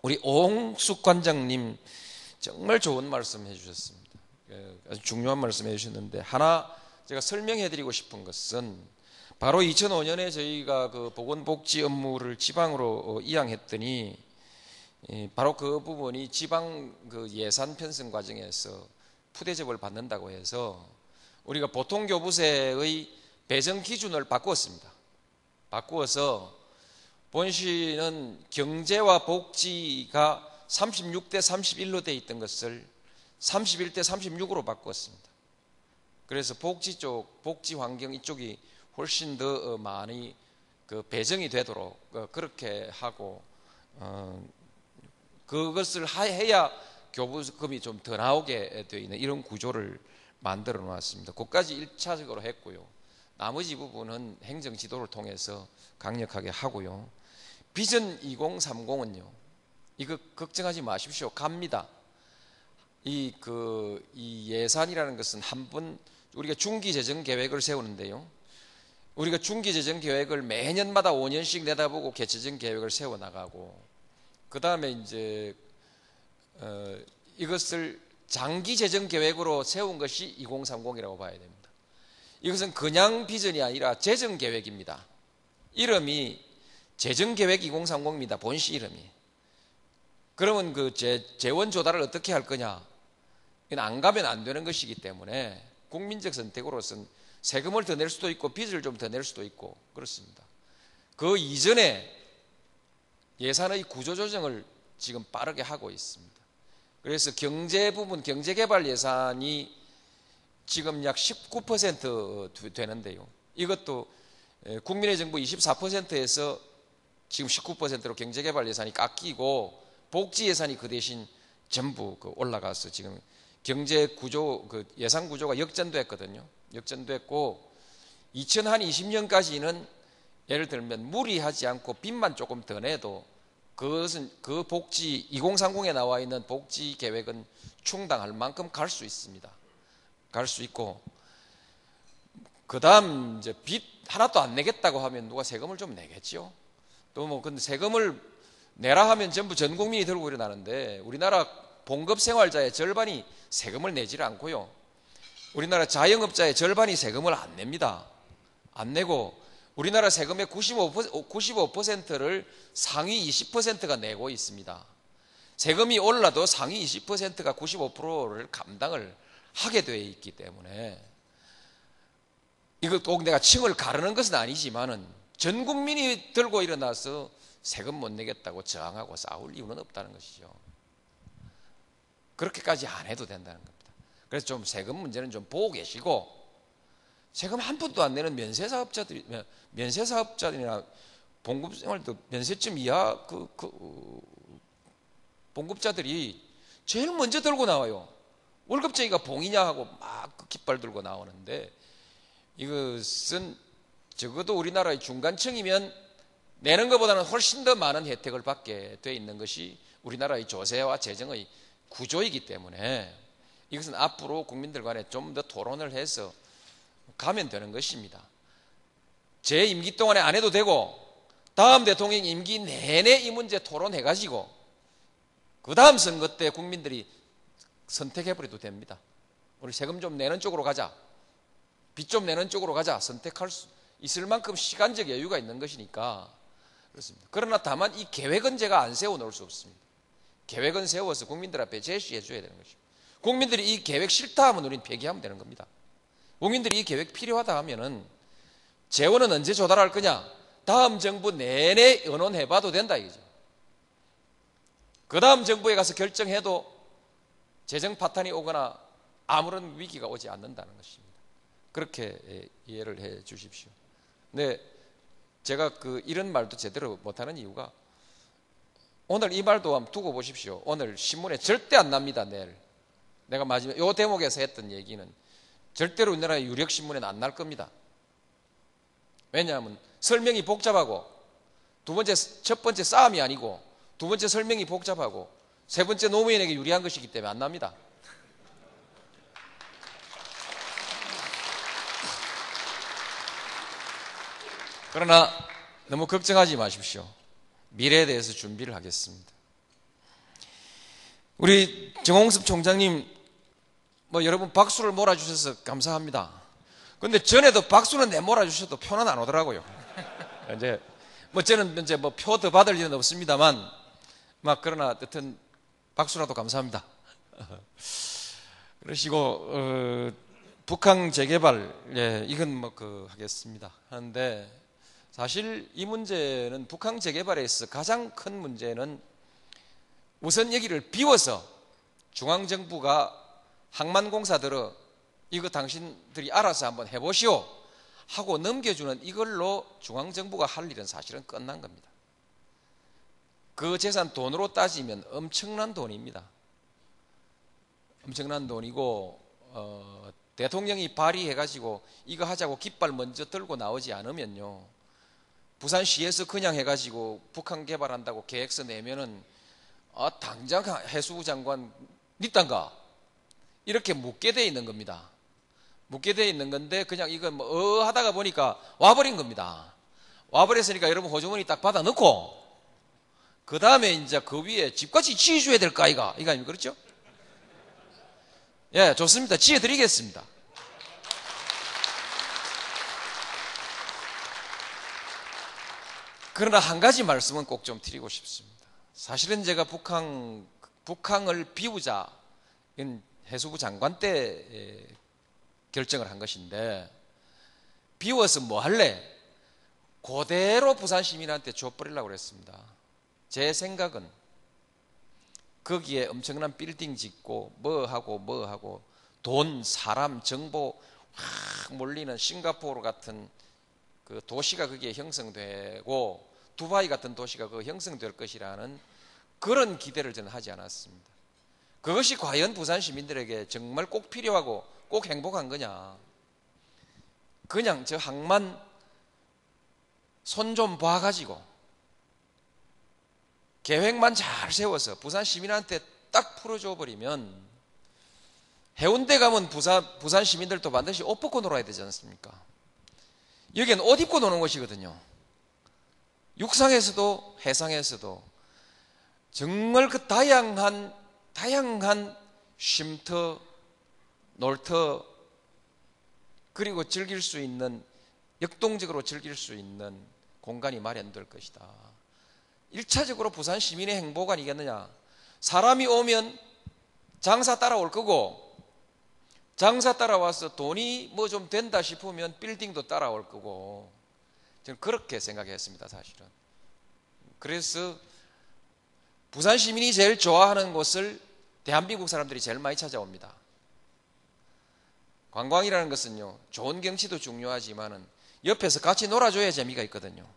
우리 오홍숙 관장님 정말 좋은 말씀 해주셨습니다. 아주 중요한 말씀 해주셨는데, 하나 제가 설명해 드리고 싶은 것은 바로 2005년에 저희가 그 보건복지 업무를 지방으로 이양했더니 바로 그 부분이 지방 그 예산 편성 과정에서 푸대접을 받는다고 해서 우리가 보통교부세의 배정 기준을 바꾸었습니다. 바꾸어서 본시는 경제와 복지가 36대 31로 돼 있던 것을 31대 36으로 바꾸었습니다. 그래서 복지 쪽, 복지 환경 이쪽이 훨씬 더 많이 그 배정이 되도록 그렇게 하고, 그것을 해야 교부금이 좀 더 나오게 되어 있는 이런 구조를 만들어 놓았습니다. 그것까지 1차적으로 했고요. 나머지 부분은 행정 지도를 통해서 강력하게 하고요. 비전 2030은요, 이거 걱정하지 마십시오. 갑니다. 이 예산이라는 것은 한 번 우리가 중기 재정 계획을 세우는데요. 우리가 중기 재정 계획을 매년마다 5년씩 내다보고 개최정 계획을 세워 나가고, 그 다음에 이제 이것을 장기 재정 계획으로 세운 것이 2030이라고 봐야 됩니다. 이것은 그냥 비전이 아니라 재정 계획입니다. 이름이 재정 계획 2030입니다. 본시 이름이. 그러면 그 재원 조달을 어떻게 할 거냐? 이건 안 가면 안 되는 것이기 때문에 국민적 선택으로서는 세금을 더 낼 수도 있고 빚을 좀 더 낼 수도 있고 그렇습니다. 그 이전에 예산의 구조조정을 지금 빠르게 하고 있습니다. 그래서 경제 부분, 경제개발 예산이 지금 약 19% 되는데요. 이것도 국민의 정부 24%에서 지금 19%로 경제개발 예산이 깎이고 복지 예산이 그 대신 전부 올라가서 지금 경제 구조, 예산 구조가 역전됐거든요. 역전됐고 2020년까지는 예를 들면 무리하지 않고 빚만 조금 더 내도 그것은 그 복지 2030에 나와 있는 복지 계획은 충당할 만큼 갈 수 있습니다. 갈 수 있고, 그 다음 이제 빚 하나도 안 내겠다고 하면 누가 세금을 좀 내겠죠. 또 뭐 근데 세금을 내라 하면 전부 전 국민이 들고 일어나는데, 우리나라 봉급 생활자의 절반이 세금을 내질 않고요. 우리나라 자영업자의 절반이 세금을 안 냅니다. 안 내고 우리나라 세금의 95%를 상위 20%가 내고 있습니다. 세금이 올라도 상위 20%가 95%를 감당을 하게 되어 있기 때문에, 이거 꼭 내가 층을 가르는 것은 아니지만은 전 국민이 들고 일어나서 세금 못 내겠다고 저항하고 싸울 이유는 없다는 것이죠. 그렇게까지 안 해도 된다는 겁니다. 그래서 좀 세금 문제는 좀 보고 계시고, 세금 한 푼도 안 내는 면세사업자들이나 봉급생활도 면세점 이하 봉급자들이 제일 먼저 들고 나와요. 월급쟁이가 봉이냐 하고 막 깃발 들고 나오는데, 이것은 적어도 우리나라의 중간층이면 내는 것보다는 훨씬 더 많은 혜택을 받게 돼 있는 것이 우리나라의 조세와 재정의 구조이기 때문에, 이것은 앞으로 국민들 간에 좀 더 토론을 해서 가면 되는 것입니다. 제 임기 동안에 안 해도 되고, 다음 대통령 임기 내내 이 문제 토론해가지고 그 다음 선거 때 국민들이 선택해버려도 됩니다. 우리 세금 좀 내는 쪽으로 가자, 빚 좀 내는 쪽으로 가자, 선택할 수 있을 만큼 시간적 여유가 있는 것이니까 그렇습니다. 그러나 다만 이 계획은 제가 안 세워놓을 수 없습니다. 계획은 세워서 국민들 앞에 제시해 줘야 되는 것입니다. 국민들이 이 계획 싫다 하면 우리는 폐기하면 되는 겁니다. 국민들이 이 계획 필요하다 하면은 재원은 언제 조달할 거냐? 다음 정부 내내 의논해봐도 된다 이거죠. 그 다음 정부에 가서 결정해도 재정 파탄이 오거나 아무런 위기가 오지 않는다는 것입니다. 그렇게 이해를 해 주십시오. 근데 제가 이런 말도 제대로 못하는 이유가, 오늘 이 말도 한번 두고 보십시오. 오늘 신문에 절대 안 납니다. 내일 내가 마지막 요 대목에서 했던 얘기는 절대로 우리나라 유력 신문에는 안 날 겁니다. 왜냐하면 설명이 복잡하고, 첫 번째 싸움이 아니고 두 번째 설명이 복잡하고 세 번째 노무현에게 유리한 것이기 때문에 안 납니다. 그러나 너무 걱정하지 마십시오. 미래에 대해서 준비를 하겠습니다. 우리 정홍섭 총장님, 여러분 박수를 몰아주셔서 감사합니다. 근데 전에도 박수는 내 몰아주셔도 표는 안 오더라고요. 저는 표 더 받을 일은 없습니다만, 그러나 어쨌든 박수라도 감사합니다. 그러시고, 북한 재개발, 이건 하겠습니다. 하는데, 사실 이 문제는 북한 재개발에 있어 가장 큰 문제는 우선 여기를 비워서 중앙정부가 항만공사들을 이거 당신들이 알아서 한번 해보시오 하고 넘겨주는 이걸로 중앙정부가 할 일은 사실은 끝난 겁니다. 그 재산 돈으로 따지면 엄청난 돈입니다. 엄청난 돈이고 대통령이 발의해가지고 이거 하자고 깃발 먼저 들고 나오지 않으면요, 부산시에서 그냥 해가지고 북한 개발한다고 계획서 내면은 당장 해수부 장관 니딴가 이렇게 묻게 돼 있는 겁니다. 묻게 돼 있는 건데 그냥 이거 하다가 보니까 와버린 겁니다. 와버렸으니까 여러분 호주머니 딱 받아 넣고 그 다음에 이제 그 위에 집같이 지어줘야 될까 이거 아닙니까? 그렇죠? 예, 좋습니다. 지어드리겠습니다. 그러나 한 가지 말씀은 꼭 좀 드리고 싶습니다. 사실은 제가 북한을 비우자 해수부 장관 때 결정을 한 것인데, 비워서 뭐 할래? 그대로 부산 시민한테 줘버리려고 그랬습니다. 제 생각은 거기에 엄청난 빌딩 짓고 뭐하고 돈, 사람, 정보 확 몰리는 싱가포르 같은 그 도시가 거기에 형성되고 두바이 같은 도시가 형성될 것이라는 그런 기대를 저는 하지 않았습니다. 그것이 과연 부산 시민들에게 정말 꼭 필요하고 꼭 행복한 거냐? 그냥 저 항만 손 좀 봐가지고 계획만 잘 세워서 부산 시민한테 딱 풀어줘 버리면, 해운대 가면 부산 시민들도 반드시 옷 벗고 놀아야 되지 않습니까? 여기는 옷 입고 노는 곳이거든요. 육상에서도 해상에서도 정말 그 다양한 쉼터, 놀터, 그리고 즐길 수 있는, 역동적으로 즐길 수 있는 공간이 마련될 것이다. 1차적으로 부산 시민의 행복 아니겠느냐? 사람이 오면 장사 따라올 거고, 장사 따라와서 돈이 뭐 좀 된다 싶으면 빌딩도 따라올 거고, 저는 그렇게 생각했습니다, 사실은. 그래서 부산 시민이 제일 좋아하는 곳을 대한민국 사람들이 제일 많이 찾아옵니다. 관광이라는 것은요, 좋은 경치도 중요하지만은 옆에서 같이 놀아줘야 재미가 있거든요.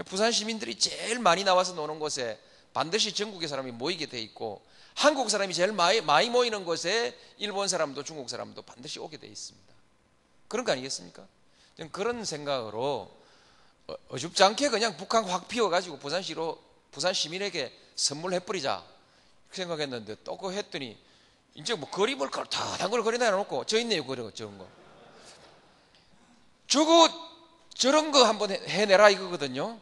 부산 시민들이 제일 많이 나와서 노는 곳에 반드시 전국의 사람이 모이게 돼 있고, 한국 사람이 제일 많이 모이는 곳에 일본 사람도 중국 사람도 반드시 오게 돼 있습니다. 그런 거 아니겠습니까? 저는 그런 생각으로 어줍지 않게 그냥 북한 확 피워가지고 부산 시민에게 선물해버리자 생각했는데, 또 그거 했더니 이제 뭐 그림을 다한 걸 그려놔 놓고 저 있네요, 저런 거. 저런 거 한번 해내라 이거거든요.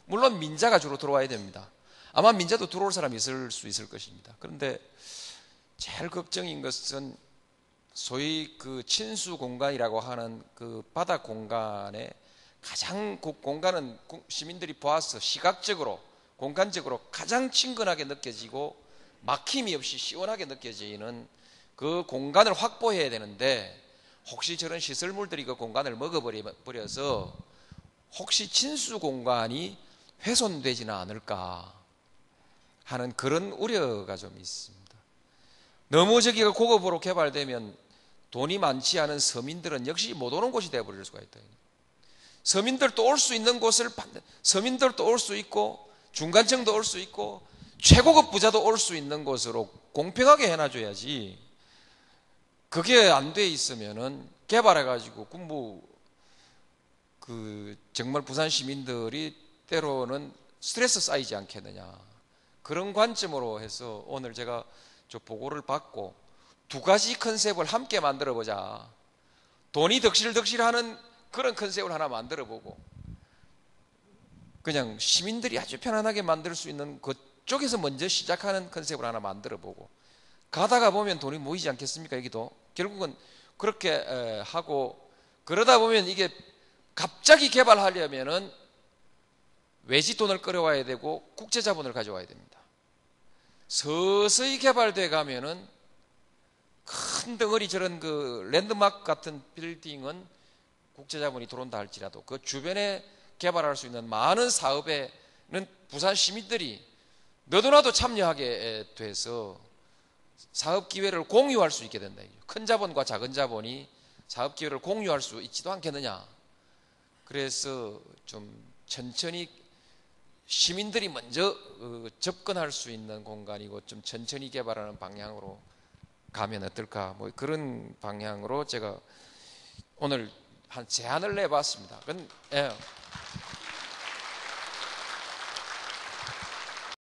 물론 민자가 주로 들어와야 됩니다. 아마 민자도 들어올 사람이 있을 수 있을 것입니다. 그런데 제일 걱정인 것은 소위 그 친수 공간이라고 하는 그 바다 공간에 가장 공간은 시민들이 보아서 시각적으로, 공간적으로 가장 친근하게 느껴지고 막힘이 없이 시원하게 느껴지는 그 공간을 확보해야 되는데, 혹시 저런 시설물들이 그 공간을 먹어버려서 혹시 친수 공간이 훼손되지는 않을까 하는 그런 우려가 좀 있습니다. 너무 저기가 고급으로 개발되면 돈이 많지 않은 서민들은 역시 못 오는 곳이 되어버릴 수가 있다. 서민들도 올 수 있는 곳을, 서민들도 올 수 있고 중간층도 올 수 있고 최고급 부자도 올 수 있는 곳으로 공평하게 해놔줘야지. 그게 안 돼 있으면은 개발해가지고 정말 부산 시민들이 때로는 스트레스 쌓이지 않겠느냐, 그런 관점으로 해서 오늘 제가 저 보고를 받고 두 가지 컨셉을 함께 만들어보자. 돈이 덕실덕실하는 그런 컨셉을 하나 만들어보고, 그냥 시민들이 아주 편안하게 만들 수 있는 그쪽에서 먼저 시작하는 컨셉을 하나 만들어 보고 가다가 보면 돈이 모이지 않겠습니까? 여기도 결국은 그렇게 하고 그러다 보면 이게 갑자기 개발하려면은 외지 돈을 끌어와야 되고 국제 자본을 가져와야 됩니다. 서서히 개발돼 가면은 큰 덩어리 저런 그 랜드마크 같은 빌딩은 국제 자본이 들어온다 할지라도 그 주변에 개발할 수 있는 많은 사업에는 부산 시민들이 너도나도 참여하게 돼서 사업 기회를 공유할 수 있게 된다. 큰 자본과 작은 자본이 사업 기회를 공유할 수 있지도 않겠느냐. 그래서 좀 천천히 시민들이 먼저 접근할 수 있는 공간이고 좀 천천히 개발하는 방향으로 가면 어떨까. 뭐 그런 방향으로 제가 오늘 한 제안을 내봤습니다. 예.